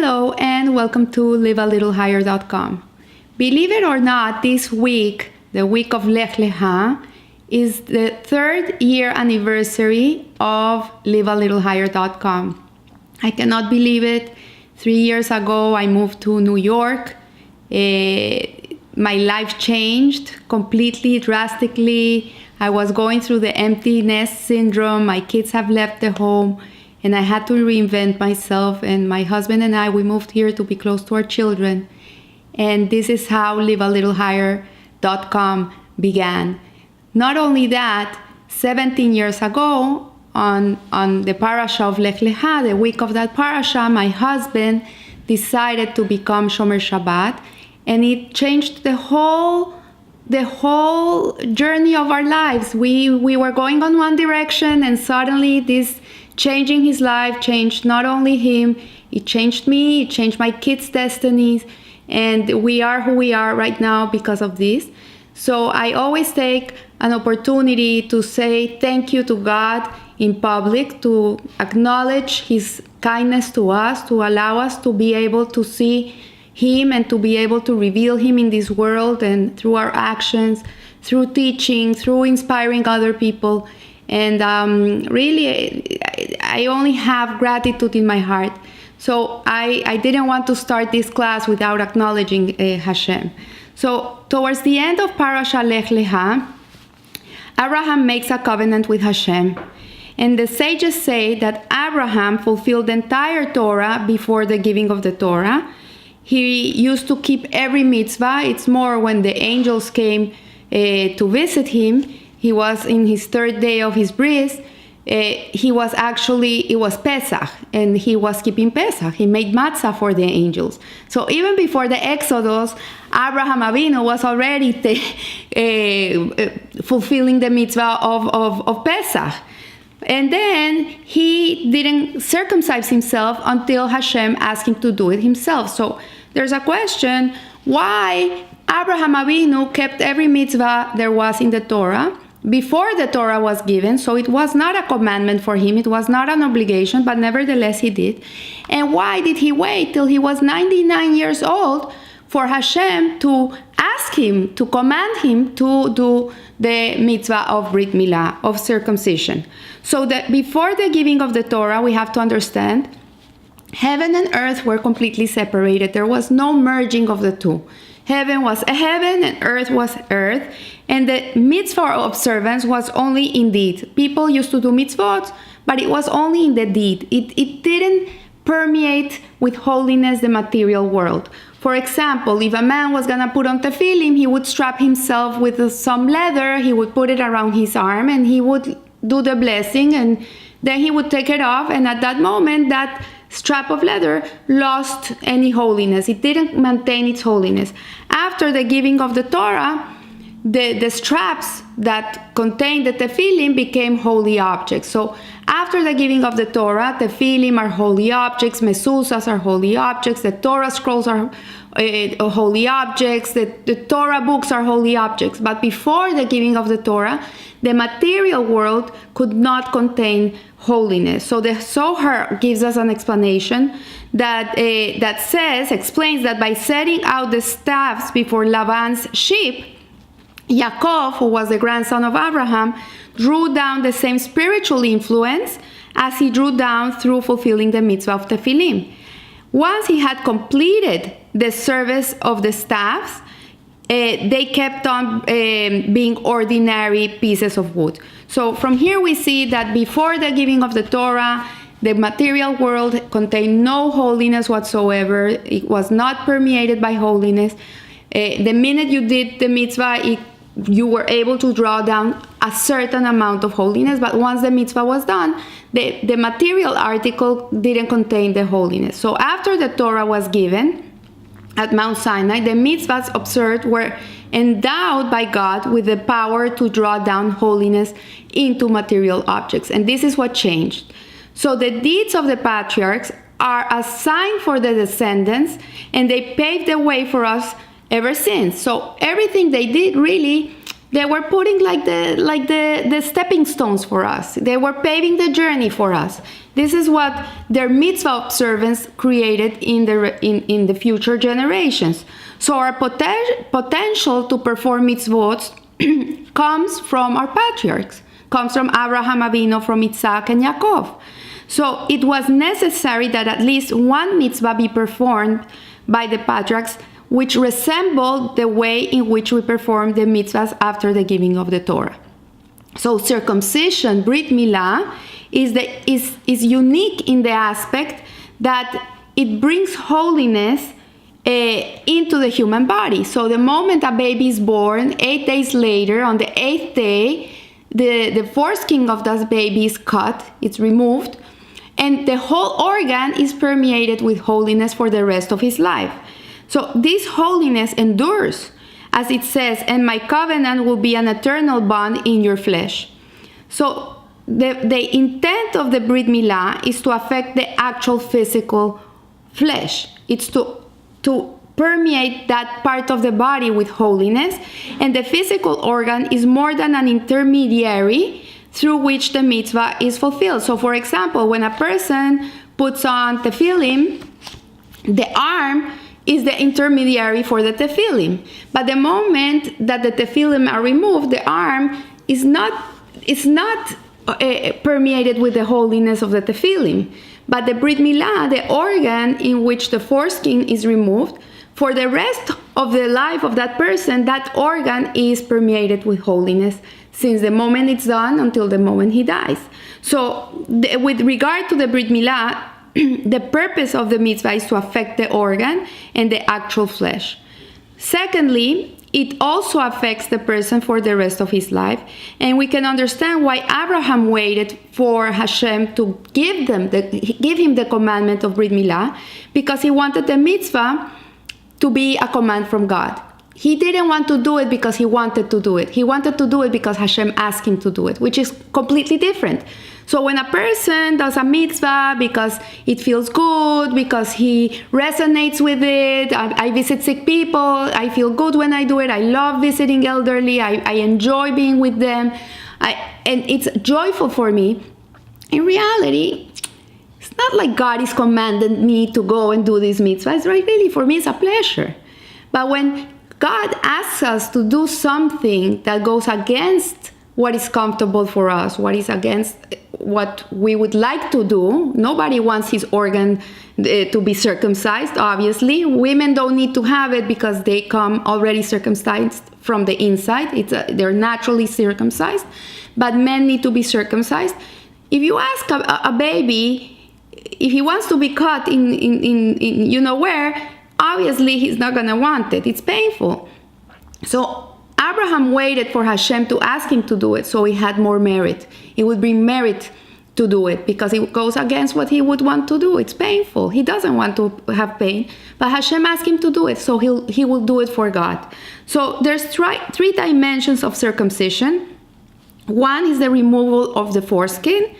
Hello and welcome to livealittlehigher.com. Believe it or not, this week, the week of Lecha, is the 3rd year anniversary of livealittlehigher.com. I cannot believe it. 3 years ago, I moved to New York. My life changed completely, drastically. I was going through the empty nest syndrome. My kids have left the home. And I had to reinvent myself, and my husband and I, we moved here to be close to our children. And this is how livealittlehigher.com began. Not only that, 17 years ago, on the parasha of Lecha, the week of that parasha, my husband decided to become Shomer Shabbat, and it changed the whole journey of our lives. We were going on one direction, and suddenly this changing his life changed not only him, it changed me, it changed my kids' destinies, and we are who we are right now because of this. So I always take an opportunity to say thank you to God in public, to acknowledge His kindness to us, to allow us to be able to see Him and to be able to reveal Him in this world, and through our actions, through teaching, through inspiring other people. And really, I only have gratitude in my heart. So I didn't want to start this class without acknowledging Hashem. So towards the end of Parasha Lech Lecha, Abraham makes a covenant with Hashem. And the sages say that Abraham fulfilled the entire Torah before the giving of the Torah. He used to keep every mitzvah. It's more when the angels came to visit him. He was in his 3rd day of his bris. It was Pesach, and he was keeping Pesach. He made matzah for the angels. So even before the Exodus, Abraham Avinu was already fulfilling the mitzvah of Pesach. And then he didn't circumcise himself until Hashem asked him to do it himself. So there's a question, why Abraham Avinu kept every mitzvah there was in the Torah before the Torah was given? So it was not a commandment for him, it was not an obligation, but nevertheless he did. And why did he wait till he was 99 years old for Hashem to ask him, to command him to do the mitzvah of Brit Milah, of circumcision? So that before the giving of the Torah, we have to understand, heaven and earth were completely separated. There was no merging of the two. Heaven was heaven and earth was earth. And the mitzvah observance was only in deed. People used to do mitzvot, but it was only in the deed. It didn't permeate with holiness the material world. For example, if a man was going to put on tefillin, he would strap himself with some leather, he would put it around his arm, and he would do the blessing, and then he would take it off, and at that moment, that strap of leather lost any holiness. It didn't maintain its holiness. After the giving of the Torah, the straps that contained the tefillin became holy objects. So after the giving of the Torah, tefillin are holy objects, mezuzahs are holy objects, the Torah scrolls are holy objects, the Torah books are holy objects. But before the giving of the Torah, the material world could not contain holiness. So the Zohar gives us an explanation that explains that by setting out the staffs before Laban's sheep, Yaakov, who was the grandson of Abraham, drew down the same spiritual influence as he drew down through fulfilling the mitzvah of tefillin. Once he had completed the service of the staffs, they kept on being ordinary pieces of wood. So from here we see that before the giving of the Torah, the material world contained no holiness whatsoever. It was not permeated by holiness. The minute you did the mitzvah, you were able to draw down a certain amount of holiness, but once the mitzvah was done, the material article didn't contain the holiness. So after the Torah was given at Mount Sinai, the mitzvahs observed were endowed by God with the power to draw down holiness into material objects. And this is what changed. So the deeds of the patriarchs are a sign for the descendants, and they paved the way for us ever since. So everything they did, really, they were putting like the stepping stones for us. They were paving the journey for us. This is what their mitzvah observance created in the future generations. So our potential to perform mitzvot comes from our patriarchs, comes from Abraham Avinu, from Isaac and Yaakov. So it was necessary that at least one mitzvah be performed by the patriarchs, which resembled the way in which we perform the mitzvahs after the giving of the Torah. So circumcision, Brit Milah, is unique in the aspect that it brings holiness into the human body. So the moment a baby is born, 8 days later, on the 8th day, the foreskin of that baby is cut, it's removed, and the whole organ is permeated with holiness for the rest of his life. So this holiness endures, as it says, and my covenant will be an eternal bond in your flesh. So the intent of the Brit Milah is to affect the actual physical flesh. It's to permeate that part of the body with holiness, and the physical organ is more than an intermediary through which the mitzvah is fulfilled. So for example, when a person puts on tefillin, the arm is the intermediary for the tefillin. But the moment that the tefillin are removed, the arm is not permeated with the holiness of the tefillin. But the Brit Milah, the organ in which the foreskin is removed, for the rest of the life of that person, that organ is permeated with holiness since the moment it's done until the moment he dies. So with regard to the Brit Milah, the purpose of the mitzvah is to affect the organ and the actual flesh. Secondly, it also affects the person for the rest of his life. And we can understand why Abraham waited for Hashem to give him the commandment of Brit Milah, because he wanted the mitzvah to be a command from God. He didn't want to do it because he wanted to do it. He wanted to do it because Hashem asked him to do it, which is completely different. So when a person does a mitzvah because it feels good, because he resonates with it, I visit sick people, I feel good when I do it, I love visiting elderly, I enjoy being with them, and it's joyful for me. In reality, it's not like God is commanded me to go and do these mitzvahs, right? Really, for me, it's a pleasure. But when God asks us to do something that goes against what is comfortable for us, what is against what we would like to do. Nobody wants his organ to be circumcised, obviously. Women don't need to have it because they come already circumcised from the inside. They're naturally circumcised. But men need to be circumcised. If you ask a baby if he wants to be cut in you know where, obviously he's not going to want it. It's painful. So Abraham waited for Hashem to ask him to do it, so he had more merit. It would bring merit to do it because it goes against what he would want to do. It's painful. He doesn't want to have pain, but Hashem asked him to do it, so he will do it for God. So there's three dimensions of circumcision. One is the removal of the foreskin.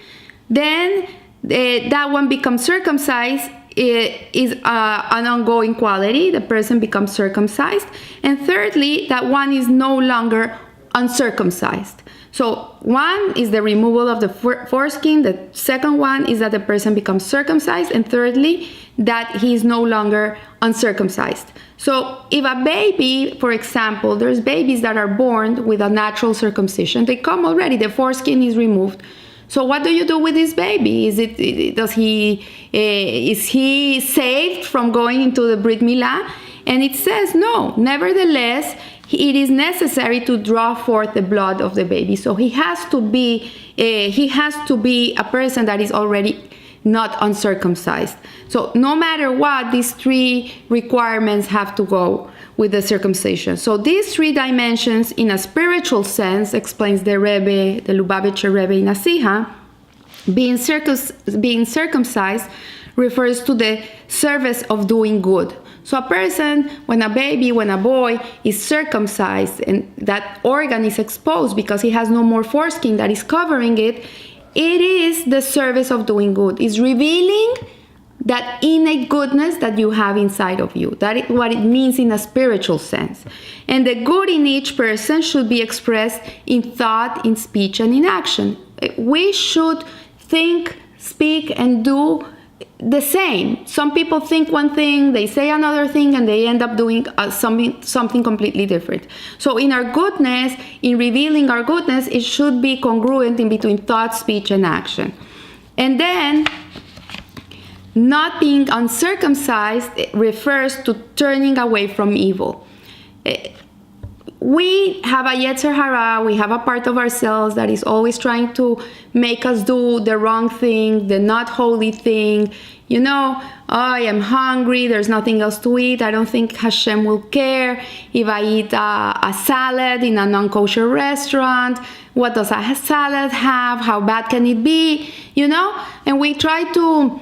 Then that one becomes circumcised. It is an ongoing quality. The person becomes circumcised. And thirdly, that one is no longer uncircumcised. So one is the removal of the foreskin. The second one is that the person becomes circumcised. And thirdly, that he is no longer uncircumcised. So if a baby, for example, there's babies that are born with a natural circumcision. They come already, the foreskin is removed. So what do you do with this baby? Is he saved from going into the Brit Milah? And it says no. Nevertheless, it is necessary to draw forth the blood of the baby. So he has to be a person that is already not uncircumcised. So no matter what, these three requirements have to go with the circumcision. So these three dimensions, in a spiritual sense, explains the Rebbe, the Lubavitcher Rebbe in Asiha, being circumcised refers to the service of doing good. So a person, when a boy is circumcised and that organ is exposed because he has no more foreskin that is covering it, it is the service of doing good. It's revealing that innate goodness that you have inside of you. That is what it means in a spiritual sense. And the good in each person should be expressed in thought, in speech, and in action. We should think speak and do the same. Some people think one thing, they say another thing, and they end up doing something completely different. So in our goodness, in revealing our goodness, it should be congruent in between thought, speech, and action. And then, not being uncircumcised refers to turning away from evil. We have a Yetzer Hara, we have a part of ourselves that is always trying to make us do the wrong thing, the not holy thing. You know, oh, I am hungry, there's nothing else to eat. I don't think Hashem will care if I eat a salad in a non-kosher restaurant. What does a salad have? How bad can it be? You know, and we try to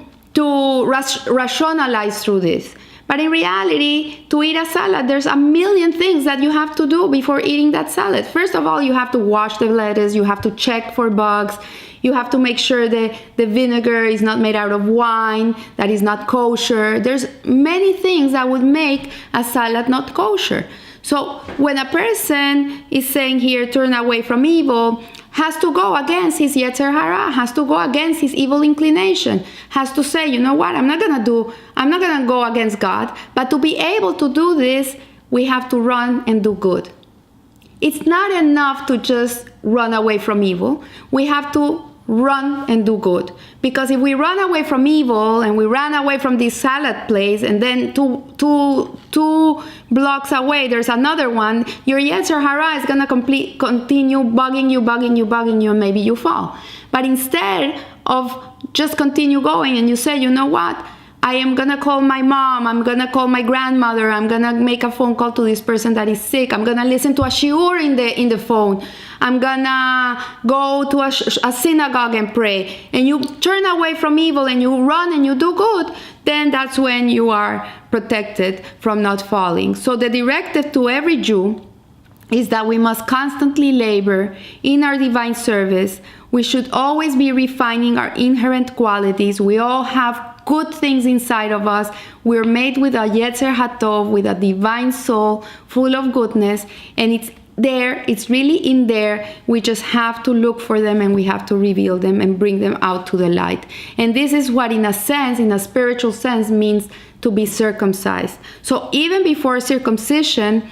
rationalize through this. But in reality, to eat a salad, there's a million things that you have to do before eating that salad. First of all, you have to wash the lettuce, you have to check for bugs, you have to make sure that the vinegar is not made out of wine, that is not kosher. There's many things that would make a salad not kosher. So when a person is saying here, turn away from evil, has to go against his Yetzer Hara, has to go against his evil inclination, has to say, you know what, I'm not gonna go against God, but to be able to do this, we have to run and do good. It's not enough to just run away from evil. We have to run and do good. Because if we run away from evil and we run away from this salad place, and then two blocks away there's another one, your Yetzer Hara is gonna continue bugging you, and maybe you fall. But instead of just continue going and you say, you know what, I am gonna call my mom, I'm gonna call my grandmother, I'm gonna make a phone call to this person that is sick, I'm gonna listen to a shiur in the phone, I'm gonna go to a synagogue and pray, and you turn away from evil and you run and you do good, then that's when you are protected from not falling. So the directive to every Jew is that we must constantly labor in our divine service. We should always be refining our inherent qualities. We all have good things inside of us. We're made with a Yetzer Hatov, with a divine soul full of goodness, and it's there, it's really in there. We just have to look for them, and we have to reveal them and bring them out to the light. And this is what, in a sense, in a spiritual sense, means to be circumcised. So even before circumcision,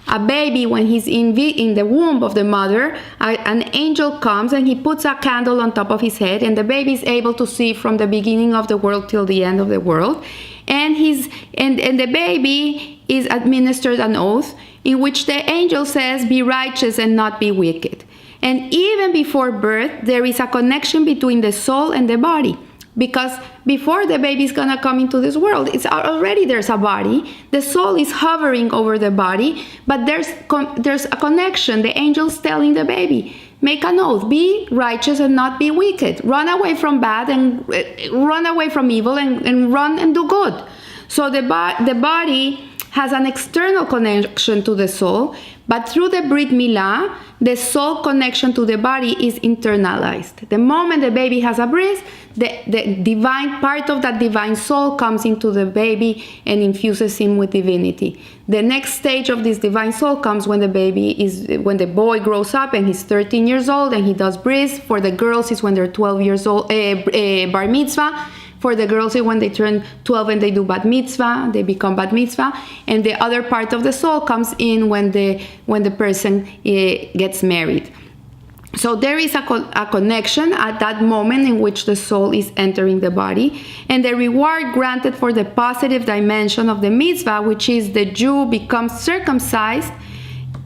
a baby, when he's in the womb of the mother, an angel comes and he puts a candle on top of his head, and the baby is able to see from the beginning of the world till the end of the world. And the baby is administered an oath in which the angel says, be righteous and not be wicked. And even before birth, there is a connection between the soul and the body. Because before the baby is gonna come into this world, there's a body. The soul is hovering over the body, but there's a connection. The angel's telling the baby, make an oath, be righteous and not be wicked. Run away from bad and run away from evil and run and do good. So the body has an external connection to the soul, but through the Brit Milah, the soul connection to the body is internalized. The moment the baby has a bris, the divine part of that divine soul comes into the baby and infuses him with divinity. The next stage of this divine soul comes when when the boy grows up and he's 13 years old and he does bris. For the girls, it's when they're 12 years old, bar mitzvah. For the girls, it's when they turn 12 and they do bat mitzvah, they become bat mitzvah. And the other part of the soul comes in when the person gets married. So there is a connection at that moment in which the soul is entering the body. And the reward granted for the positive dimension of the mitzvah, which is the Jew becomes circumcised,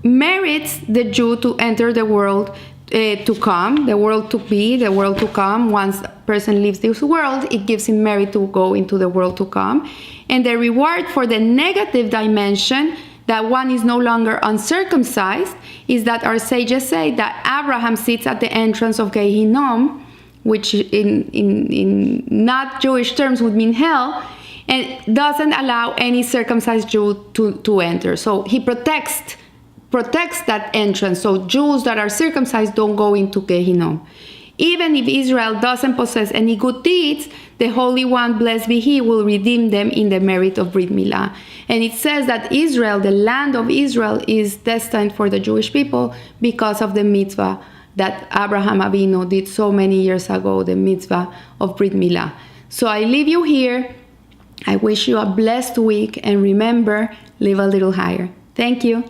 merits the Jew to enter the world to come, the world to be, the world to come. Once a person leaves this world, it gives him merit to go into the world to come. And the reward for the negative dimension, that one is no longer uncircumcised, is that our sages say that Abraham sits at the entrance of Gehinnom, which in not Jewish terms would mean hell, and doesn't allow any circumcised Jew to enter. So he protects that entrance, so Jews that are circumcised don't go into Gehinnom. Even if Israel doesn't possess any good deeds, the Holy One, blessed be He, will redeem them in the merit of Brit Milah. And it says that Israel, the land of Israel, is destined for the Jewish people because of the mitzvah that Abraham Avinu did so many years ago, the mitzvah of Brit Milah. So I leave you here. I wish you a blessed week, and remember, live a little higher. Thank you.